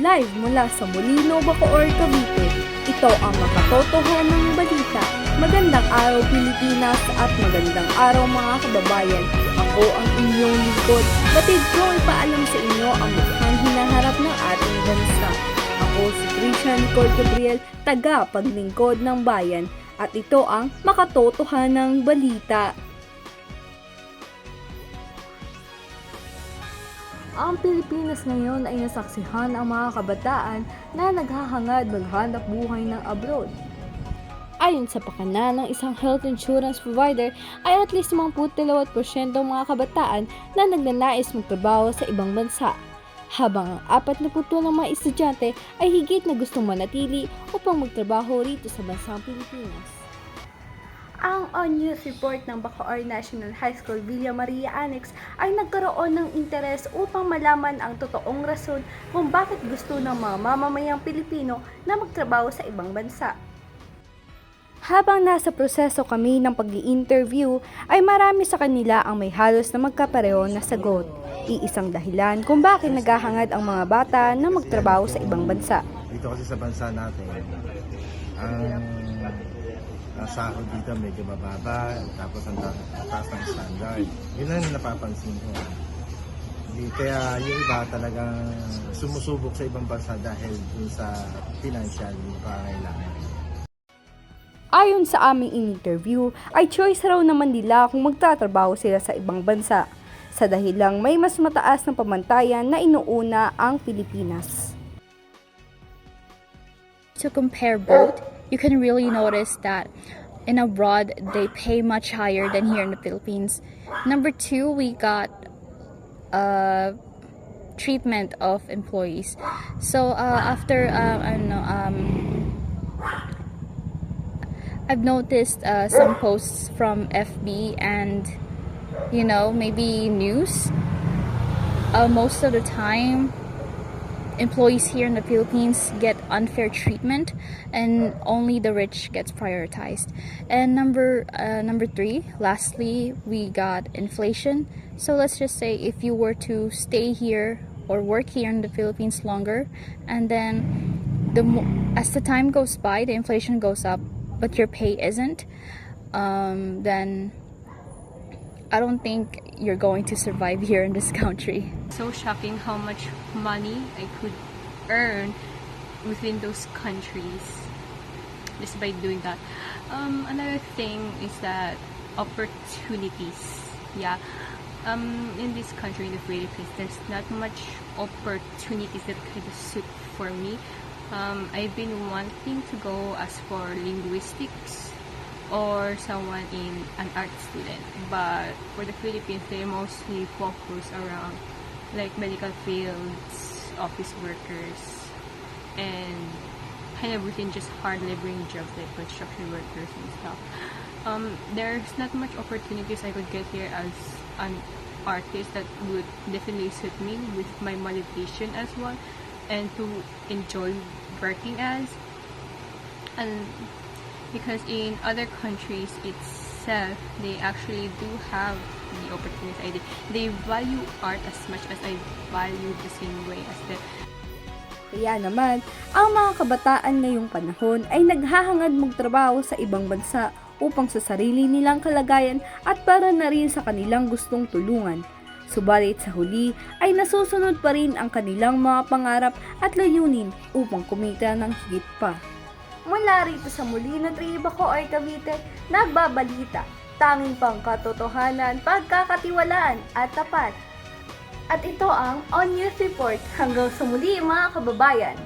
Live mula sa Molino, Bacoor, Cavite. Ito ang makatotohanang balita. Magandang araw Pilipinas at magandang araw mga kababayan. Ako ang inyong lingkod. Batid ko ipaalam sa inyo ang mukhang hinaharap ng ating bansa. Ako si Trisha Nicole Gabriel, taga-paglingkod ng bayan. At ito ang makatotohanang balita. Ang Pilipinas ngayon ay nasaksihan ang mga kabataan na naghahangad maghanap buhay ng abroad. Ayon sa pakana ng isang health insurance provider ay at least 52% ng mga kabataan na nagnanais magtrabaho sa ibang bansa, habang ang 40% ng mga estudyante ay higit na gustong manatili upang magtrabaho rito sa bansang Pilipinas. Ang on-news report ng Bacoor National High School Villa Maria Annex ay nagkaroon ng interes upang malaman ang totoong rason kung bakit gusto ng mga mamamayang Pilipino na magtrabaho sa ibang bansa. Habang nasa proseso kami ng pag-i-interview, ay marami sa kanila ang may halos na magkapareho na sagot. Iisang dahilan kung bakit naghahangad ang mga bata na magtrabaho sa ibang bansa. Dito kasi sa bansa natin, ang sahod dito medyo mababa, tapos ang taas ng standard. Yun lang yung napapansin ko. Kaya yung iba talagang sumusubok sa ibang bansa dahil dun sa financial pangailangan. Ayon sa aming interview, ay choice raw naman nila kung magtatrabaho sila sa ibang bansa, sa dahilang may mas mataas na pamantayan na inuuna ang Pilipinas. To compare both, you can really notice that in abroad they pay much higher than here in the Philippines. Number two, we got treatment of employees. So after I've noticed some posts from FB and maybe news. Most of the time, employees here in the Philippines get unfair treatment, and only the rich gets prioritized. And number three, lastly, we got inflation. So let's just say if you were to stay here or work here in the Philippines longer, and then as the time goes by, the inflation goes up, but your pay isn't, then I don't think you're going to survive here in this country. So shocking how much money I could earn within those countries just by doing that. Another thing is that opportunities. Yeah. In this country, in the Philippines, there's not much opportunities that kind of suit for me. I've been wanting to go as for linguistics or someone in an art student, but for the Philippines they mostly focus around like medical fields, office workers, and kind of within just hard laboring jobs like construction workers and stuff. There's not much opportunities I could get here as an artist that would definitely suit me with my motivation as well and to enjoy working as. And because in other countries itself, they actually do have the opportunities. They value art as much as I value the same way as them. Kaya naman, ang mga kabataan ngayong panahon ay naghahangad magtrabaho sa ibang bansa upang sa sarili nilang kalagayan at para na rin sa kanilang gustong tulungan. Subalit sa huli ay nasusunod pa rin ang kanilang mga pangarap at layunin upang kumita ng higit pa. Mula rito sa Molino, Bacoor, Cavite, nagbabalita, tanging pangkatotohanan, pagkakatiwalaan at tapat. At ito ang On News Report. Hanggang sa muli mga kababayan.